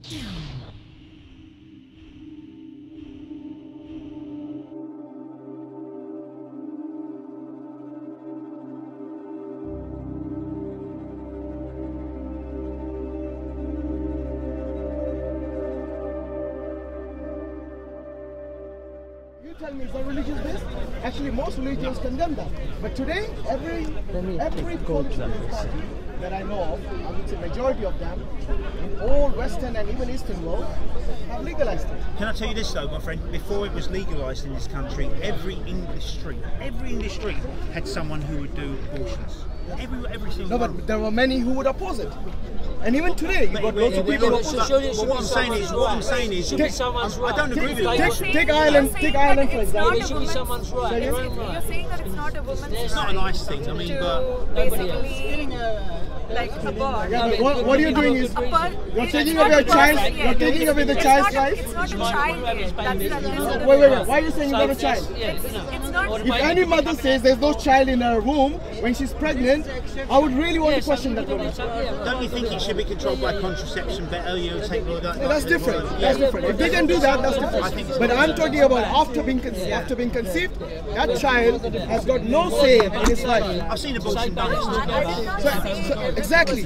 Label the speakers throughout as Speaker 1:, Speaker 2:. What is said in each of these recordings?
Speaker 1: Tell me, is that religious based? Actually, most religions condemn that. But today, every political party that I know of, I would say majority of them, in all Western and even Eastern world, have legalized it.
Speaker 2: Can I tell you this though, my friend? Before it was legalised in this country, every English street had someone who would do abortions. Every single
Speaker 1: No, but there were many who would oppose it. And even today, you've got lots of people.
Speaker 2: What I'm saying is, I don't agree with it.
Speaker 1: Take Ireland, for example.
Speaker 3: It should be someone's right.
Speaker 4: You're saying that it's not a woman's right.
Speaker 2: It's not a nice thing. I mean, but
Speaker 4: basically, like abort.
Speaker 1: Yeah, but what you're doing is you're taking away a child. You're taking away the child's life.
Speaker 4: It's not a child yet.
Speaker 1: Wait. Why are you saying you got a child?
Speaker 4: It's not.
Speaker 1: If any mother says there's no child in her womb when she's pregnant, I would really want to question that woman.
Speaker 2: Don't you think it should be controlled by contraception better? You know, take all that.
Speaker 1: Yeah, that's different. That's different. If they can do that, that's different. But I'm talking about after being conceived, that child has got no say in his life.
Speaker 2: I've seen abortion done.
Speaker 1: Exactly.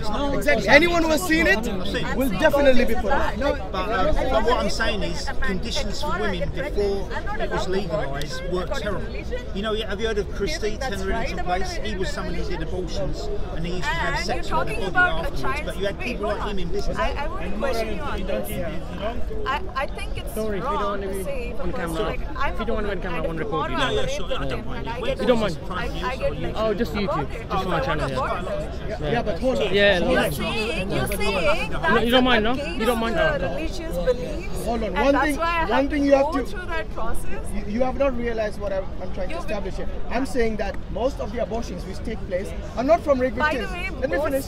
Speaker 1: Anyone who has seen it will definitely be put off.
Speaker 2: But what I'm saying is, conditions for women before it was legalised were terrible. You know, have you heard of Christie, 10 Rillington Place? He was someone who did abortions and he used to have sex with the body afterwards. But you had people like him in business.
Speaker 4: I wouldn't question you on this. I think it's wrong to say if a person like I'm a woman and if tomorrow I'm raped victim and I get,
Speaker 3: you don't mind?
Speaker 4: I get like,
Speaker 3: Oh, just YouTube, just for my channel.
Speaker 1: Yeah, but hold on.
Speaker 3: Yeah,
Speaker 4: You're saying that
Speaker 3: you don't mind, no? You don't mind?
Speaker 4: religious beliefs.
Speaker 1: Hold on.
Speaker 4: And
Speaker 1: One thing you have
Speaker 4: go
Speaker 1: to.
Speaker 4: through that process.
Speaker 1: You have not realized what I'm trying to establish here. I'm saying that most of the abortions which take place are not from rape
Speaker 4: By the
Speaker 1: victims.
Speaker 4: way,
Speaker 1: Let me finish.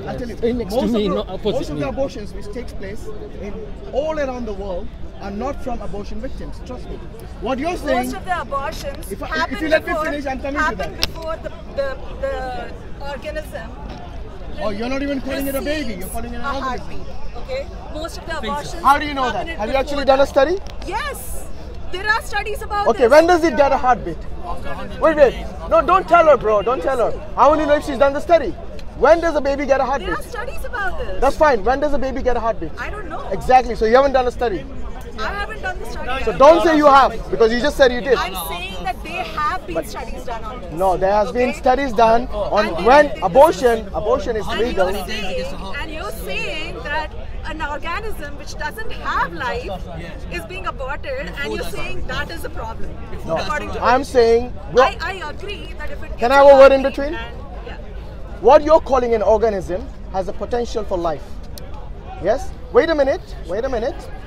Speaker 1: I'll tell you.
Speaker 3: next to me, not opposite
Speaker 1: Most of
Speaker 3: me.
Speaker 1: the abortions which takes place in all around the world are not from abortion victims. Trust me. What you're saying.
Speaker 4: Most of the abortions
Speaker 1: if you let me finish, I'm coming to that.
Speaker 4: happen before the organism.
Speaker 1: Oh, you're not even calling it a baby. You're calling it an organism.
Speaker 4: Heartbeat. Okay. Most of the abortions.
Speaker 1: How do you know that? Have you actually done a study?
Speaker 4: Yes. There are studies about
Speaker 1: Okay,
Speaker 4: this.
Speaker 1: when does it get a heartbeat? Wait. No, don't tell her, bro. Don't tell her. I want to know if she's done the study. When does a baby get a heartbeat?
Speaker 4: There are studies about this.
Speaker 1: That's fine. When does a baby get a heartbeat?
Speaker 4: I don't know.
Speaker 1: Exactly. So you haven't done a study.
Speaker 4: I haven't done the study.
Speaker 1: So don't say you have, because you just said you did.
Speaker 4: I'm saying that there have been studies done on this.
Speaker 1: No, there has been studies done on when abortion is legal.
Speaker 4: And you're saying that an organism which doesn't have life is being aborted, and you're saying that is a problem.
Speaker 1: No,
Speaker 4: According to
Speaker 1: I'm saying.
Speaker 4: I agree that if it
Speaker 1: Can I have a word in between?
Speaker 4: Yeah.
Speaker 1: What you're calling an organism has a potential for life. Yes? Wait a minute.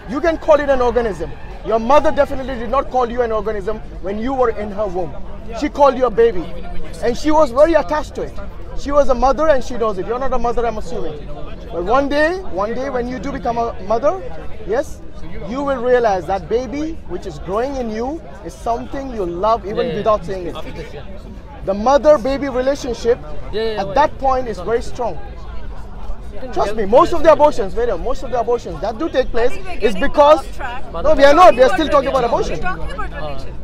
Speaker 1: You can call it an organism. Your mother definitely did not call you an organism when you were in her womb. She called you a baby. And she was very attached to it. She was a mother and she knows it. You're not a mother, I'm assuming. But one day when you do become a mother, yes, you will realize that baby which is growing in you is something you love even without saying it. The mother-baby relationship at that point is very strong. Trust me, most of the abortions that do take place is because... No, we are not. We are still talking about abortion.
Speaker 4: We're talking about religion.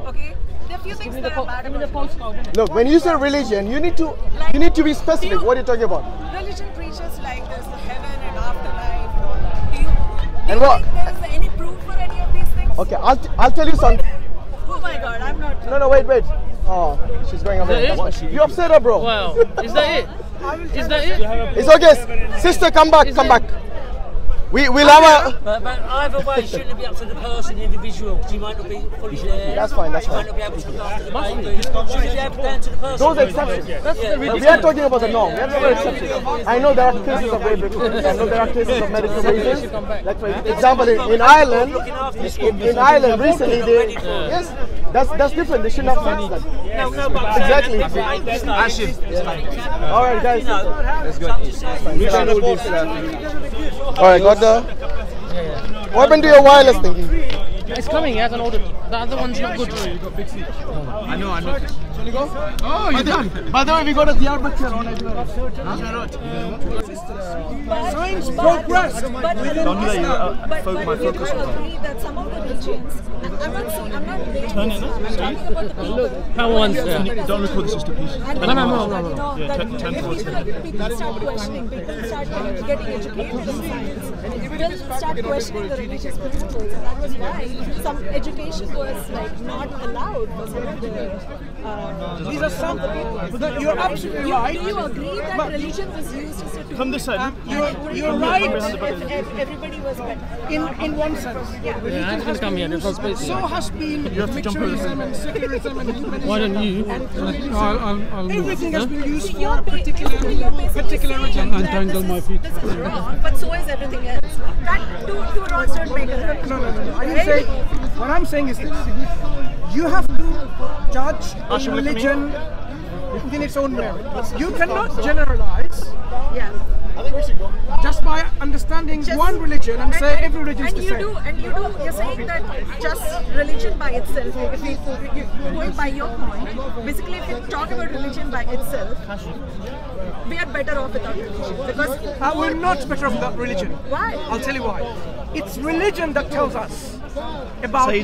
Speaker 4: Okay? There are few things that are bad about religion.
Speaker 1: Look, when you say religion, you need to be specific. What are you talking about?
Speaker 4: Religion preaches like there's the heaven and afterlife and all that. Do you think there's any proof for any of these things?
Speaker 1: Okay, I'll tell you something.
Speaker 4: Oh my God, I'm not...
Speaker 1: No, wait. Oh, she's going away. You upset her, bro.
Speaker 3: Wow. Is that it? Is that it?
Speaker 1: It's okay. Sister, come back. We'll have a...
Speaker 5: But either way, shouldn't it be up to the person, the individual? Because you might not be fully there.
Speaker 1: That's fine.
Speaker 5: You might not be able to look after the baby. Shouldn't it be down to the person?
Speaker 1: Those exceptions. We are talking about the norm. We are talking about exceptions. I know there are cases of rape victims. I know there are cases of medical reasons. Like for example, in Ireland recently, yes, that's different. They shouldn't have sex then.
Speaker 5: No, but
Speaker 1: exactly.
Speaker 2: Hashim.
Speaker 1: All right, guys.
Speaker 5: Let's go.
Speaker 1: All right, got the... What happened to your wireless thingy?
Speaker 3: It's coming, he hasn't ordered. The other one's not good.
Speaker 2: I know.
Speaker 1: Shall we go? Oh, you're done. By the way, we got a Diyarbakir on as well.
Speaker 6: things progressed within Islam.
Speaker 4: But you do agree that some of the religions, I'm not blaming Islam, I'm talking about the people.
Speaker 7: Don't record the sister, please.
Speaker 4: No. People start questioning, people start getting educated in science, people start questioning the religious principles, and that was why some education was like not allowed for some of the.
Speaker 6: These are some people. But you're absolutely right.
Speaker 4: Do you agree that religion was used as a tool?
Speaker 7: Come this side.
Speaker 6: You're right.
Speaker 4: If everybody was better.
Speaker 6: In one sense.
Speaker 4: Yeah.
Speaker 3: Yeah, I'm come here. There's no space here.
Speaker 6: So has been mixturism and secularism and humanism.
Speaker 3: Why don't you?
Speaker 6: And everything has been used
Speaker 4: So
Speaker 6: for
Speaker 4: you're
Speaker 6: particular agenda.
Speaker 4: untangle my feet. This is wrong, but so is everything else. That two wrongs don't make a right.
Speaker 6: No. I didn't say. What I'm saying is this: you have to judge a religion within its own merit. You cannot generalize.
Speaker 4: Yeah.
Speaker 6: Just by understanding one religion and say every religion is the same.
Speaker 4: You're saying that just religion by itself, if you're going by your point, basically if you talk about religion by itself, we are better off without religion. Because
Speaker 6: we're not better off without religion.
Speaker 4: Why?
Speaker 6: I'll tell you why. It's religion that tells us about the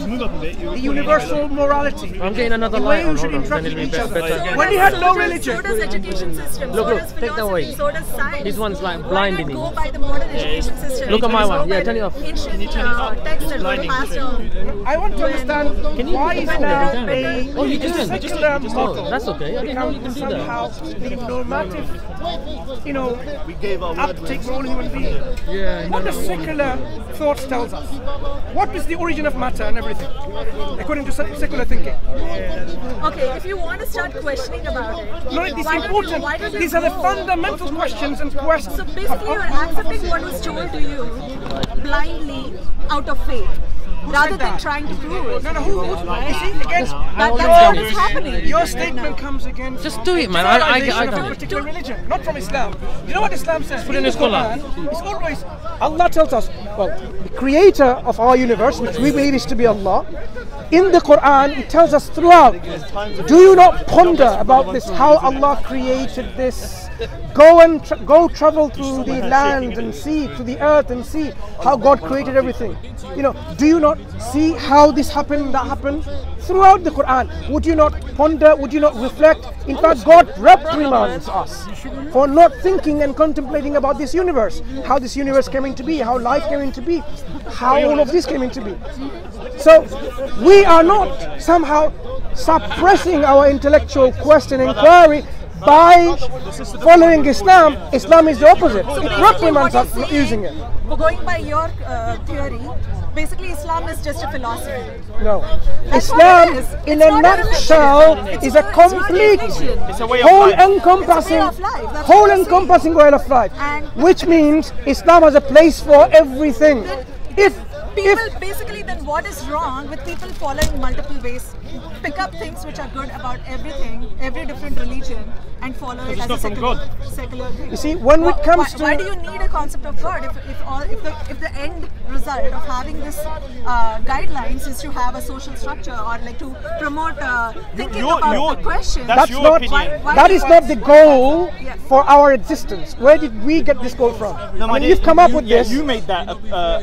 Speaker 6: universal morality.
Speaker 3: I'm getting another
Speaker 6: the
Speaker 3: light
Speaker 6: way
Speaker 3: on.
Speaker 6: we should
Speaker 3: Hold on.
Speaker 6: interact
Speaker 3: Then
Speaker 6: with
Speaker 3: it'll
Speaker 6: each
Speaker 3: be
Speaker 6: other.
Speaker 3: better.
Speaker 6: When you had no religion.
Speaker 4: So does education system, so does
Speaker 3: take that away.
Speaker 4: philosophy, so does science.
Speaker 3: This one's like
Speaker 4: Why
Speaker 3: blinding
Speaker 4: not
Speaker 3: me.
Speaker 4: go by the modern education system?
Speaker 3: Look at my
Speaker 4: Let's
Speaker 3: one.
Speaker 4: go
Speaker 3: Yeah,
Speaker 4: by
Speaker 3: turn it
Speaker 4: the
Speaker 3: off.
Speaker 4: Ancient texts that were passed on.
Speaker 6: I want to understand why is now a
Speaker 3: Oh, you can.
Speaker 6: secular model
Speaker 3: That's okay. I didn't know you can do
Speaker 6: somehow
Speaker 3: that.
Speaker 6: the normative, uptake for all human beings.
Speaker 3: Yeah.
Speaker 6: What the secular thought tells us. What is the origin of matter and everything, according to secular thinking?
Speaker 4: Okay, if you want to start questioning about it,
Speaker 6: No, it is
Speaker 4: why don't
Speaker 6: important.
Speaker 4: why don't you
Speaker 6: These are the
Speaker 4: go-
Speaker 6: fundamental questions and questions.
Speaker 4: So basically, you're accepting what was told to you blindly out of faith, rather than trying to prove it.
Speaker 6: No, you see, against
Speaker 4: That's what is happening.
Speaker 6: your statement comes against
Speaker 3: Just do it, man.
Speaker 6: generalization
Speaker 3: I
Speaker 6: of a
Speaker 3: don't.
Speaker 6: particular religion, not from Islam. You know what Islam says?
Speaker 3: Put in his collar.
Speaker 6: It's always Allah tells us, well, the creator of our universe, which we believe is to be Allah, in the Quran, it tells us throughout, do you not ponder about this, how Allah created this? Go travel through the land and see, to the earth and see how God created everything. Do you not see how this happened, that happened? Throughout the Quran, would you not ponder, would you not reflect? In fact, God reprimands us for not thinking and contemplating about this universe, how this universe came into be, how life came into be, how all of this came into be. So we are not somehow suppressing our intellectual quest and inquiry by following Islam. Islam is the opposite. It reprimands us not using it.
Speaker 4: Going by your theory, basically Islam is just a philosophy.
Speaker 6: No.
Speaker 4: That's
Speaker 6: Islam,
Speaker 4: what it is.
Speaker 6: in
Speaker 4: It's
Speaker 6: a
Speaker 4: not a
Speaker 6: nutshell,
Speaker 4: religion.
Speaker 6: is a complete,
Speaker 7: It's a way of life.
Speaker 6: whole-encompassing,
Speaker 4: It's a way of life. That's what
Speaker 6: whole-encompassing way of life,
Speaker 4: And-
Speaker 6: which means Islam has a place for everything. If
Speaker 4: Basically, then what is wrong with people following multiple ways? Pick up things which are good about everything, every different religion, and follow it as a secular thing.
Speaker 6: You see, when it comes to
Speaker 4: why do you need a concept of God if the end result of having this guidelines is to have a social structure or like to promote thinking about the question?
Speaker 6: that's
Speaker 7: your
Speaker 6: not
Speaker 7: opinion.
Speaker 6: that is not the goal
Speaker 4: Yeah.
Speaker 6: for our existence. Where did we get this goal from?
Speaker 7: No,
Speaker 6: I mean, you've come up with this.
Speaker 7: You made that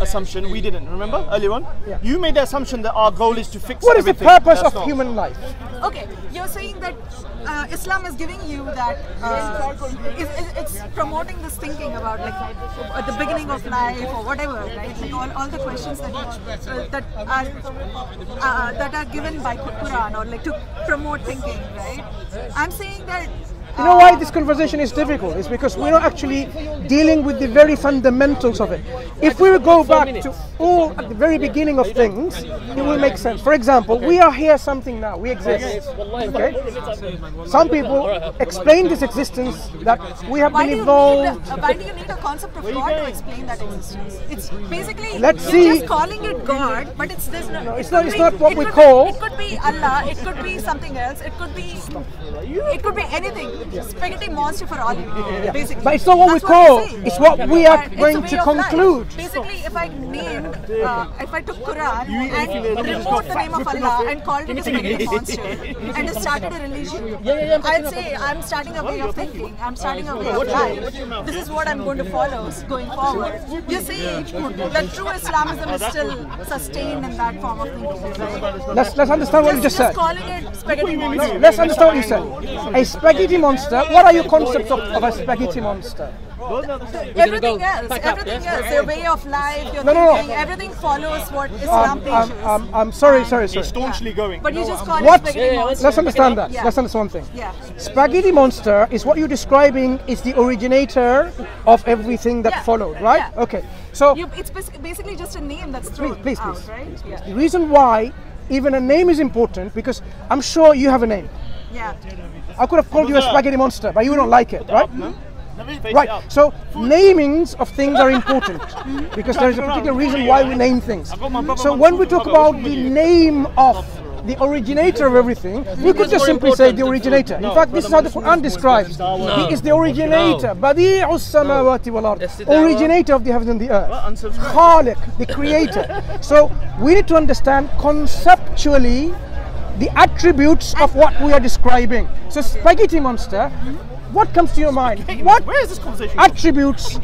Speaker 7: assumption. We didn't. Remember earlier on?
Speaker 6: Yeah.
Speaker 7: You made the assumption that our goal is to fix
Speaker 6: What is the
Speaker 7: everything.
Speaker 6: purpose
Speaker 7: That's
Speaker 6: of
Speaker 7: not.
Speaker 6: human life?
Speaker 4: Okay, you're saying that Islam is giving you that it's promoting this thinking about like at the beginning of life or whatever, right? Like all the questions that are given by Quran or like to promote thinking, right? I'm saying that.
Speaker 6: You know why this conversation is difficult? It's because we're not actually dealing with the very fundamentals of it. If we go back to all at the very beginning of things, it will make sense. For example, we are here something now, we exist. Okay? Some people explain this existence that we have been evolved.
Speaker 4: Why do you need a concept of God to explain that existence? It's basically
Speaker 6: Let's
Speaker 4: you're
Speaker 6: see.
Speaker 4: just calling it God, but it's there's no.
Speaker 6: it's not what we call.
Speaker 4: It could be Allah. It could be something else. It could be anything. Spaghetti monster for all you know, basically.
Speaker 6: But it's not what we
Speaker 4: That's
Speaker 6: call.
Speaker 4: I'm saying.
Speaker 6: It's what we are
Speaker 4: It's a
Speaker 6: going
Speaker 4: way
Speaker 6: to
Speaker 4: of life.
Speaker 6: conclude.
Speaker 4: Basically, basically, if I named, if I took Quran and removed the name of Allah and called it a spaghetti monster and started a religion, I'd say I'm starting a way of thinking. I'm starting a way of life. This is what I'm going to follow going forward. You see, that true Islamism is still sustained in that form of thinking. Right?
Speaker 6: Let's understand what you just said.
Speaker 4: Just calling it spaghetti monster.
Speaker 6: No, let's understand what you said. A spaghetti monster. What are your concepts of a spaghetti monster?
Speaker 4: Everything else, your way of life, your thinking, everything follows what Islam teaches.
Speaker 6: I'm sorry.
Speaker 7: He's staunchly going.
Speaker 4: But you just call it
Speaker 6: What?
Speaker 4: spaghetti monster.
Speaker 6: Let's understand that.
Speaker 4: Yeah.
Speaker 6: Let's understand one thing.
Speaker 4: Yeah.
Speaker 6: Spaghetti monster is what you're describing is the originator of everything that followed, right?
Speaker 4: Yeah.
Speaker 6: Okay. So
Speaker 4: It's basically just a name that's thrown
Speaker 6: please.
Speaker 4: out, right? Yeah.
Speaker 6: the reason why even a name is important, because I'm sure you have a name.
Speaker 4: Yeah.
Speaker 6: I could have called you a spaghetti monster, but you don't like it, right?
Speaker 7: Right.
Speaker 6: Right. So namings of things are important because there is a particular reason why we name things. So when we talk about the name of the originator of everything, we could just simply say the originator. In fact, this is how the Quran describes. He is the originator, Badi'us samawati wal ard, originator of the heavens and the earth. Khaliq, the creator. So we need to understand conceptually the attributes of what we are describing. So spaghetti monster, what comes to your mind? What
Speaker 7: Where is this conversation?
Speaker 6: attributes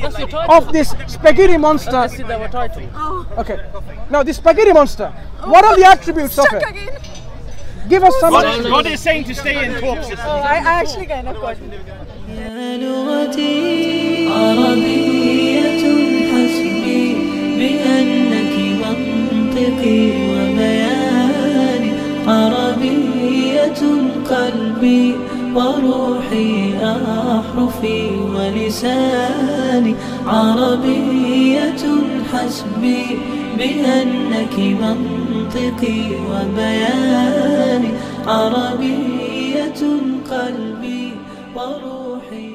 Speaker 6: of this spaghetti monster?
Speaker 3: That's our title.
Speaker 6: Okay. Now this spaghetti monster, what are the attributes of
Speaker 4: Stuck
Speaker 6: it?
Speaker 4: again.
Speaker 6: Give us some.
Speaker 7: God is saying to stay in talks.
Speaker 4: I actually kind of got it.
Speaker 8: يا لغتي عربية حسبي بأنك منطقي وبياني عربية قلبي وروحي أحرفي ولساني عربية حسبي بأنك منطقي وبياني عربية قلبي وروحي